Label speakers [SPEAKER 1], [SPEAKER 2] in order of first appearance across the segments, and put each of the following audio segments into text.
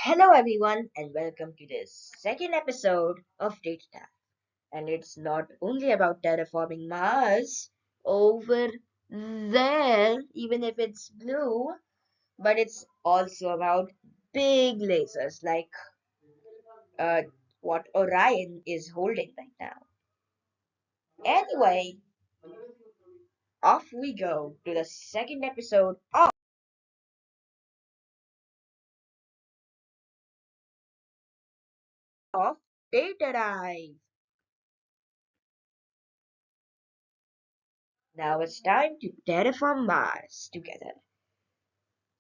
[SPEAKER 1] Hello, everyone, and welcome to this second episode of DataDive. And it's not only about terraforming Mars over there, even if it's blue, but it's also about big lasers like uh, what Orion is holding right now. Anyway, off we go to the second episode of DataDive. Now it's time to terraform Mars together.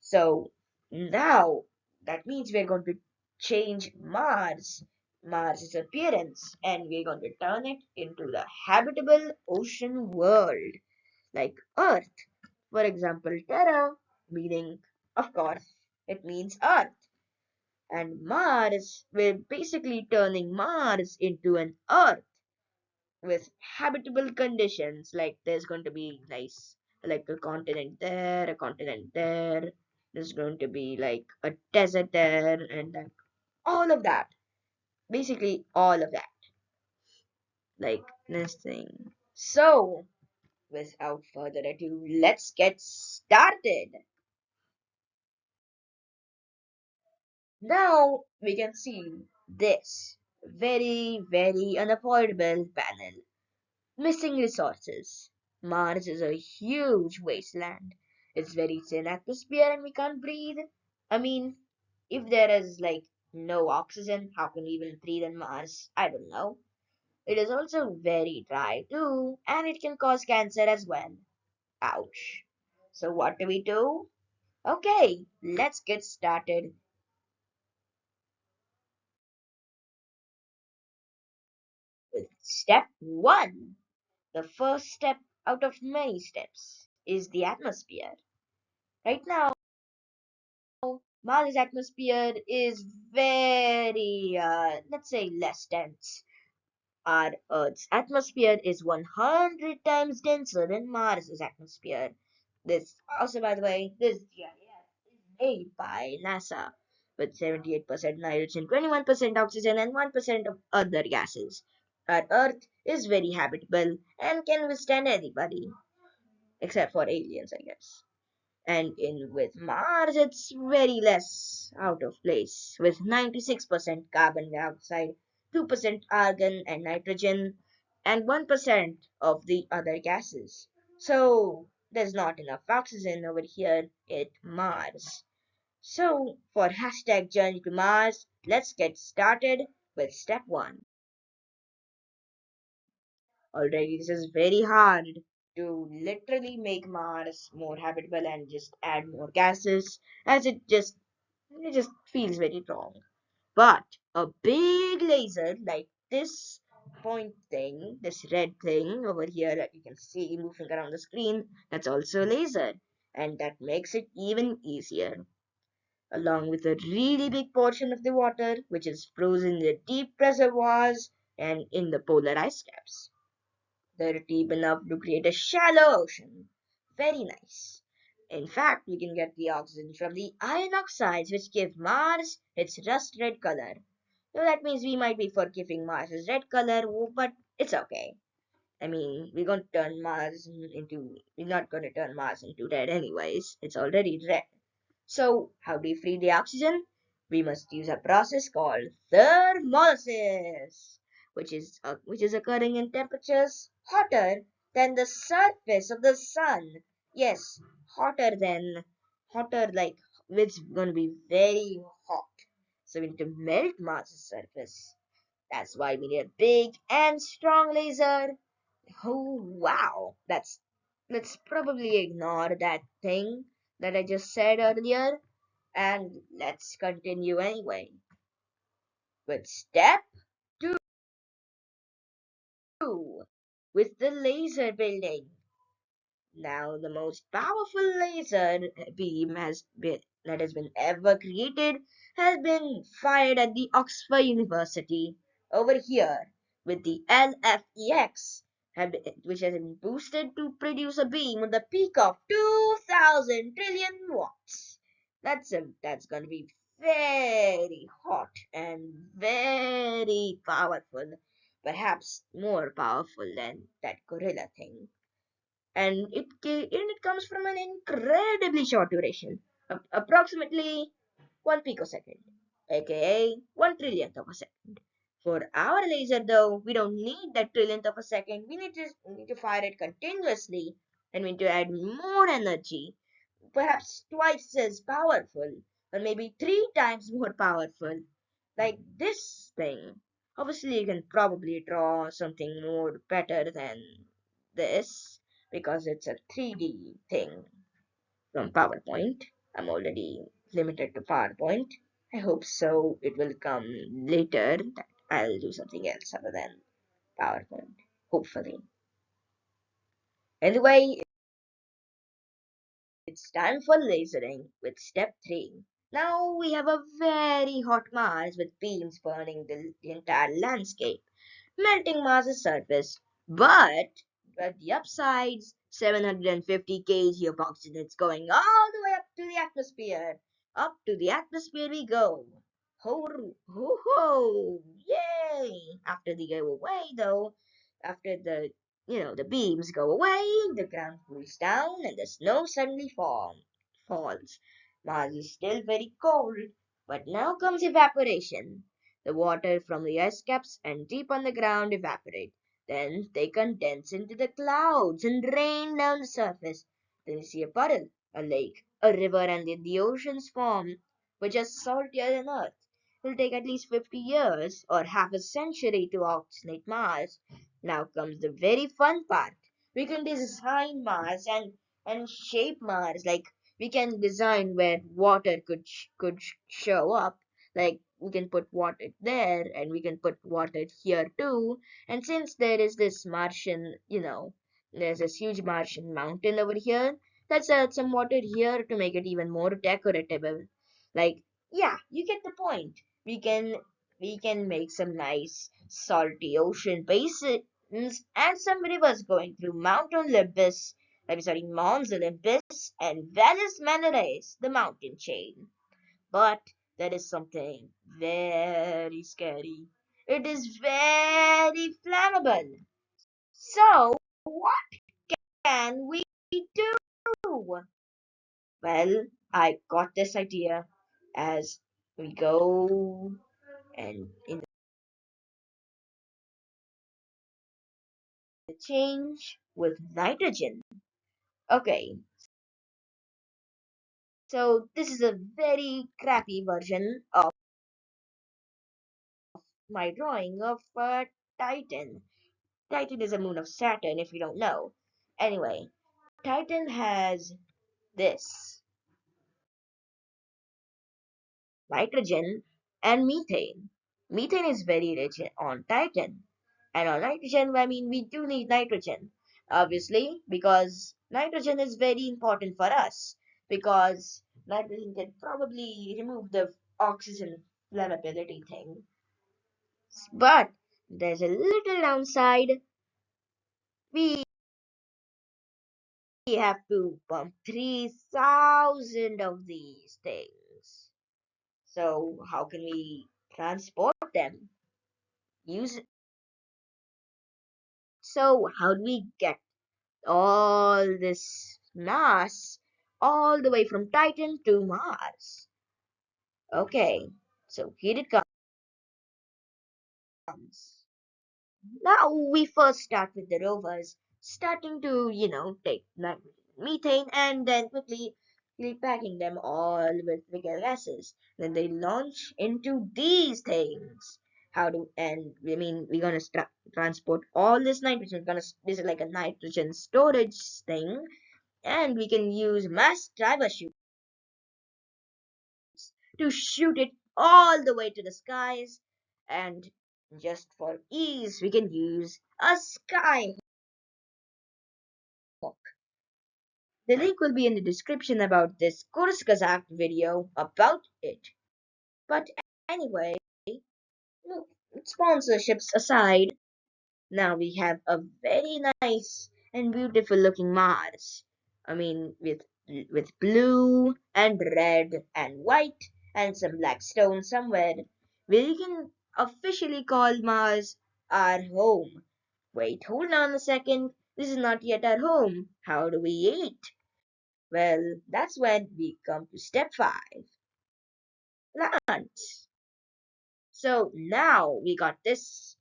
[SPEAKER 1] So now that means we're going to change Mars's appearance, and we're going to turn it into the habitable ocean world like Earth. For example, Terra, meaning, of course, it means Earth. And Mars, we're basically turning Mars into an Earth with habitable conditions. Like there's going to be nice, like a continent there, a continent there. There's going to be like a desert there, and like all of that. Basically, all of that. Like this thing. So, without further ado, let's get started. Now we can see this very unavoidable panel. Missing resources. Mars is a huge wasteland. It's very thin atmosphere and we can't breathe. I mean, if there is like no oxygen, how can we even breathe on Mars? I don't know. It is also very dry too, and it can cause cancer as well. Ouch. So what do we do? Okay, let's get started with step one. The first step out of many steps is the atmosphere. Right now, Mars' atmosphere is very, let's say, less dense. Our Earth's atmosphere is 100 times denser than Mars's atmosphere. This, also, by the way, this GIS is made by NASA with 78% nitrogen, 21% oxygen, and 1% of other gases. Our Earth is very habitable and can withstand anybody, except for aliens, I guess. And in with Mars, it's very less out of place, with 96% carbon dioxide, 2% argon and nitrogen, and 1% of the other gases. So there's not enough oxygen over here at Mars. So for hashtag journey to Mars, let's get started with step one. Already, this is very hard to literally make Mars more habitable and just add more gases, as it just feels very wrong. But a big laser like this point thing, this red thing over here that you can see moving around the screen, that's also a laser, and that makes it even easier. Along with a really big portion of the water, which is frozen in the deep reservoirs and in the polar ice caps. They're deep enough to create a shallow ocean. Very nice. In fact, we can get the oxygen from the iron oxides which give Mars its rust red color. So that means we might be forgiving Mars's red color, but it's okay. I mean, we're not going to turn Mars into red anyways. It's already red. So, how do we free the oxygen? We must use a process called thermolysis, which is occurring in temperatures hotter than the surface of the sun. Yes, hotter like it's gonna be very hot. So we need to melt Mars's surface. That's why we need a big and strong laser. Oh wow, let's probably ignore that thing that I just said earlier and let's continue anyway with step two with the laser building. Now, the most powerful laser beam that has been ever created has been fired at the Oxford University over here with the LFEX, which has been boosted to produce a beam with a peak of 2,000 trillion watts. That's gonna be very hot and very powerful, perhaps more powerful than that gorilla thing. And it comes from an incredibly short duration, approximately 1 picosecond, aka 1 trillionth of a second. For our laser, though, we don't need that trillionth of a second. We need to fire it continuously, and we need to add more energy, perhaps twice as powerful, or maybe 3 times more powerful, like this thing. Obviously, you can probably draw something more better than this because it's a 3D thing from PowerPoint. I'm already limited to PowerPoint. I hope so. It will come later that I'll do something else other than PowerPoint. Hopefully. Anyway, it's time for lasering with step 3. Now we have a very hot Mars with beams burning the entire landscape, melting Mars's surface. But the upsides, 750 kg of oxygen is going all the way up to the atmosphere. Up to the atmosphere we go. Ho ho ho! Yay! After they go away, though, after the beams go away, the ground cools down, and the snow suddenly falls. Mars is still very cold, but now comes evaporation. The water from the ice caps and deep on the ground evaporate. Then they condense into the clouds and rain down the surface. Then you see a puddle, a lake, a river, and then the oceans form, which are saltier than Earth. It will take at least 50 years or half a century to oxygenate Mars. Now comes the very fun part. We can design Mars and shape Mars. Like we can design where water could show up. Like we can put water there and we can put water here too. And since there is this Martian, there's this huge Martian mountain over here, let's add some water here to make it even more decorative. Like, yeah, you get the point. We can we can make some nice salty ocean basins and some rivers going through Mount Olympus, Mons Olympus and Valles Menores, the mountain chain. But there is something very scary. It is very flammable. So, what can we do? Well, I got this idea as we go and in the change with nitrogen. Okay, so this is a very crappy version of my drawing of Titan. Titan is a moon of Saturn, if you don't know. Anyway, Titan has this nitrogen and methane. Methane is very rich on Titan. And on nitrogen, I mean, we do need nitrogen, obviously, because nitrogen is very important for us. Because nitrogen can probably remove the oxygen flammability thing. But there's a little downside. We have to pump 3,000 of these things. So how can we transport them? Use So how do we get all this mass all the way from Titan to Mars? Okay, so here it comes. Now we first start with the rovers, starting to, take nitrogen, methane, and then quickly repacking them all with bigger gases. Then they launch into these things. We're gonna transport all this nitrogen. This is like a nitrogen storage thing, and we can use mass driver chutes to shoot it all the way to the skies. And just for ease, we can use a sky. The link will be in the description about this Kurskazak video about it. But anyway, sponsorships aside, now we have a very nice and beautiful looking Mars. I mean, with with blue and red and white and some black stone somewhere. We can officially call Mars our home. Wait, hold on a second. This is not yet our home. How do we eat? Well, that's when we come to step 5, plants. So now we got this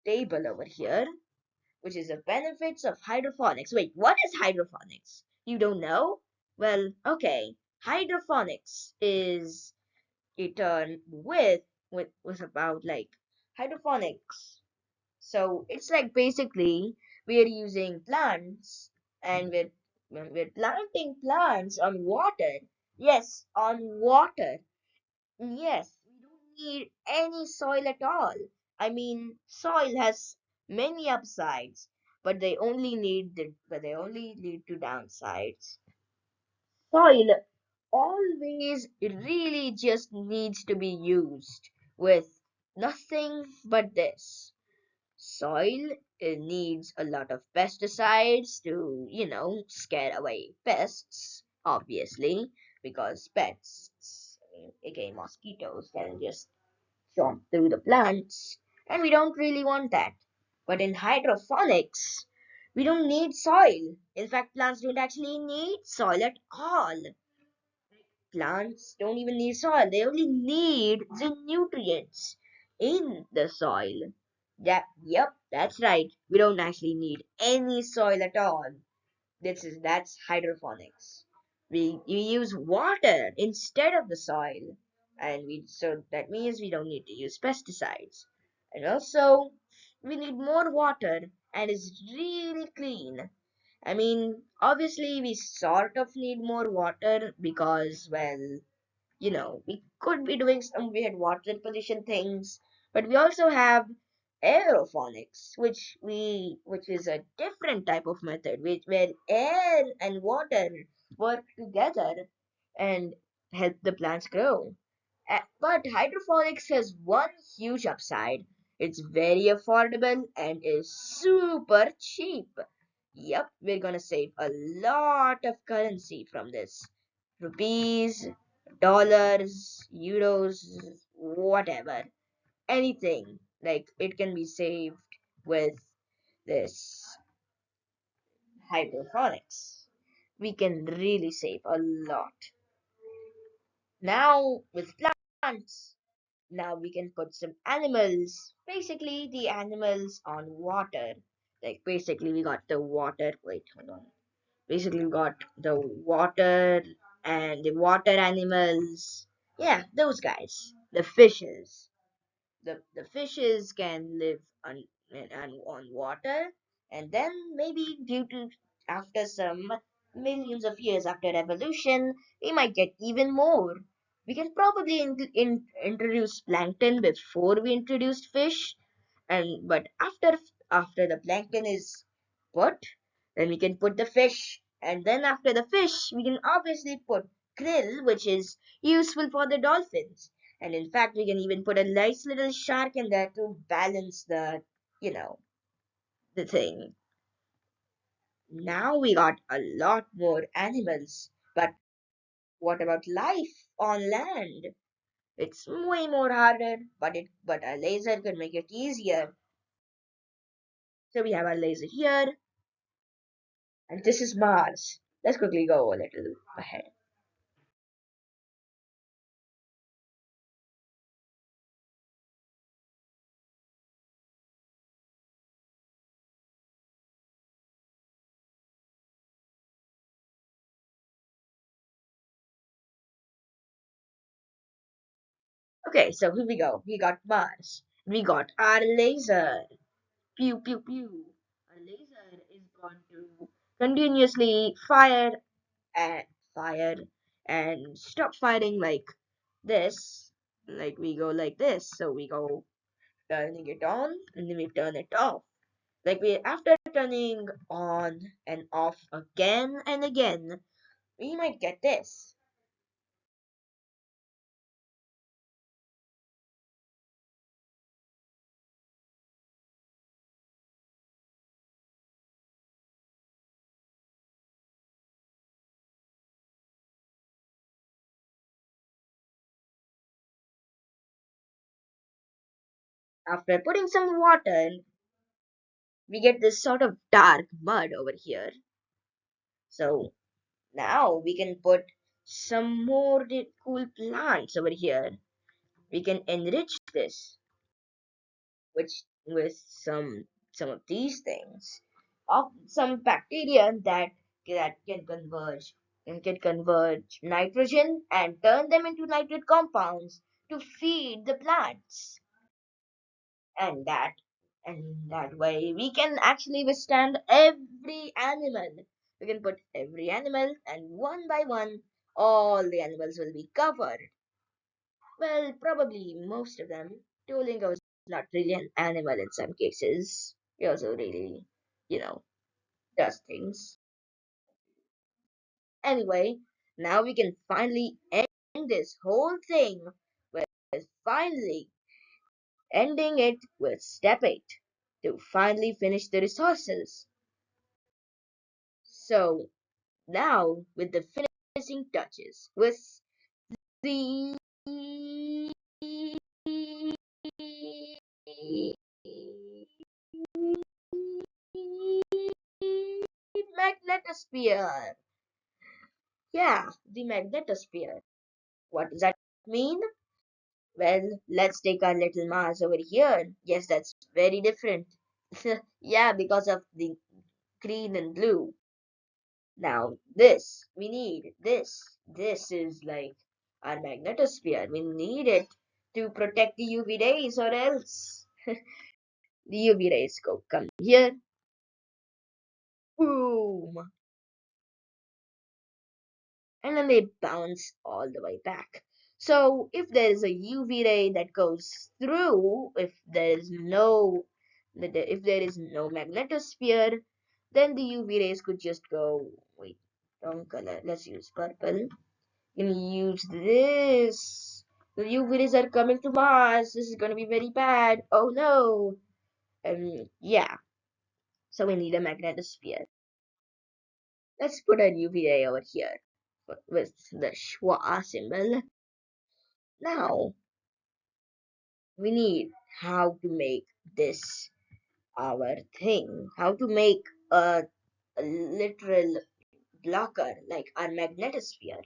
[SPEAKER 1] table over here, which is the benefits of hydroponics. Wait, what is hydroponics? You don't know? Well, okay. Hydroponics is a term with about like hydroponics. So it's like basically we are using plants and we're planting plants on water. Yes, on water. Yes, we don't need any soil at all. I mean, soil has many upsides, but they only lead to downsides. Soil always really just needs to be used with nothing but this. Soil needs a lot of pesticides to, scare away pests, obviously, because pests, aka mosquitoes, can just chomp through the plants, and we don't really want that. But in hydroponics, we don't need soil. In fact, plants don't actually need soil at all. Plants don't even need soil, they only need the nutrients in the soil. Yep, that's right. We don't actually need any soil at all. That's hydroponics. We use water instead of the soil, and we so that means we don't need to use pesticides. And also, we need more water, and it's really clean. I mean, obviously, we sort of need more water because, well, we could be doing some weird water pollution things, but we also have aeroponics, which is a different type of method, where air and water work together and help the plants grow. But hydroponics has one huge upside. It's very affordable and is super cheap. Yep, we're gonna save a lot of currency from this. Rupees, dollars, euros, whatever. Anything. Like it can be saved with this hydroponics. We can really save a lot. Now with plants, now we can put some animals, basically the animals on water. Like basically we got the water. Wait, hold on. Basically we got the water and the water animals. Yeah, those guys. The fishes. The fishes can live on water, and then maybe due to after some millions of years after evolution, we might get even more. We can probably introduce plankton before we introduced fish, and but after the plankton is put, then we can put the fish, and then after the fish we can obviously put krill, which is useful for the dolphins. And in fact, we can even put a nice little shark in there to balance you know the thing. Now we got a lot more animals, but what about life on land? It's way more harder, but a laser could make it easier. So we have our laser here, and this is Mars. Let's quickly go a little ahead. Okay, so here we go. We got Mars. We got our laser. Pew pew pew. Our laser is going to continuously and fire and stop firing like this. Like we go like this. So we go turning it on and then we turn it off. Like we after turning on and off again and again, we might get this. After putting some water, we get this sort of dark mud over here. So now we can put some more cool plants over here. We can enrich this with some of these things, of some bacteria that can converge nitrogen and turn them into nitrate compounds to feed the plants. And that way we can actually withstand every animal. We can put every animal, and one by one all the animals will be covered. Well, probably most of them. Duolingo is not really an animal in some cases. He also really, you know, does things. Anyway, now we can finally end this whole thing with finally ending it with step 8 to finally finish the resources. So now with the finishing touches, with the magnetosphere. Yeah, the magnetosphere. What does that mean? Well, let's take our little Mars over here. Yes, that's very different. Yeah, because of the green and blue. Now, we need this. This is like our magnetosphere. We need it to protect the UV rays, or else the UV rays come here. Boom! And then they bounce all the way back. So if there is a UV ray that goes through, if there is no magnetosphere, then the UV rays could just go. Wait, wrong color. Let's use purple. Can use this. The UV rays are coming to Mars. This is gonna be very bad. Oh no. Yeah. So we need a magnetosphere. Let's put a UV ray over here with the schwa symbol. Now we need how to make this our thing. How to make a literal blocker like our magnetosphere.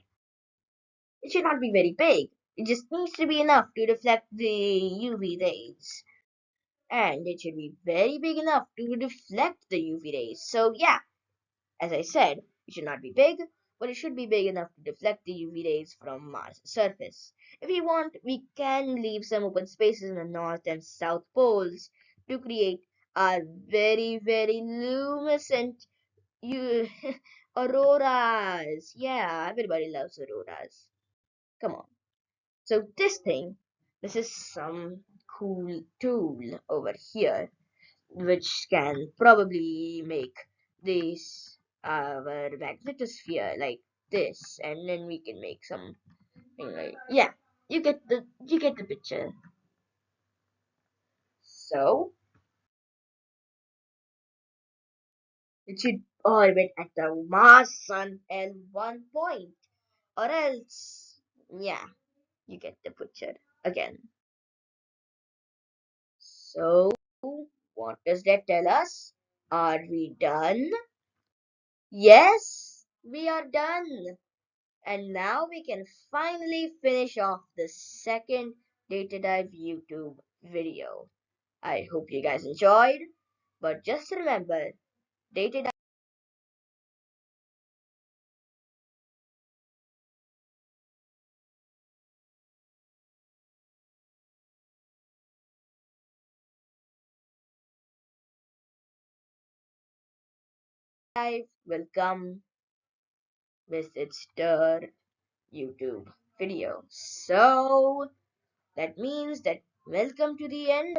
[SPEAKER 1] It should not be very big. It just needs to be enough to reflect the UV rays. And it should be very big enough to deflect the UV rays. So yeah, as I said, it should not be big, but it should be big enough to deflect the UV rays from Mars' surface. If we want, we can leave some open spaces in the north and south poles to create our very, very luminescent you auroras. Yeah, everybody loves auroras. Come on. So this is some cool tool over here which can probably make this our magnetosphere like this, and then we can make something like, yeah, you get the picture. So it should orbit at the Mars Sun L1 point, or else, yeah, you get the picture again. So what does that tell us? Are we done? Yes, we are done. And now we can finally finish off the second DataDive YouTube video. I hope you guys enjoyed, but just remember, DataDive will come with its third YouTube video. So that means that welcome to the end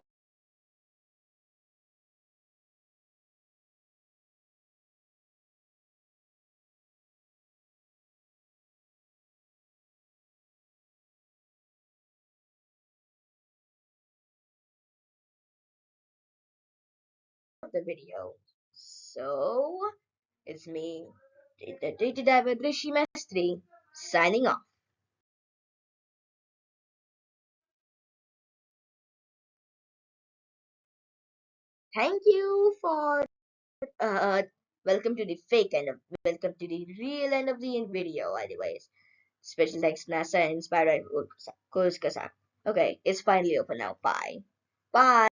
[SPEAKER 1] of the video. So it's me, the DataDive Rishi Mestri, signing off. Thank you for uh welcome to the fake end of welcome to the real end of the video, anyways. Special thanks NASA inspired by Kurskasak. Okay, it's finally open now. Bye. Bye.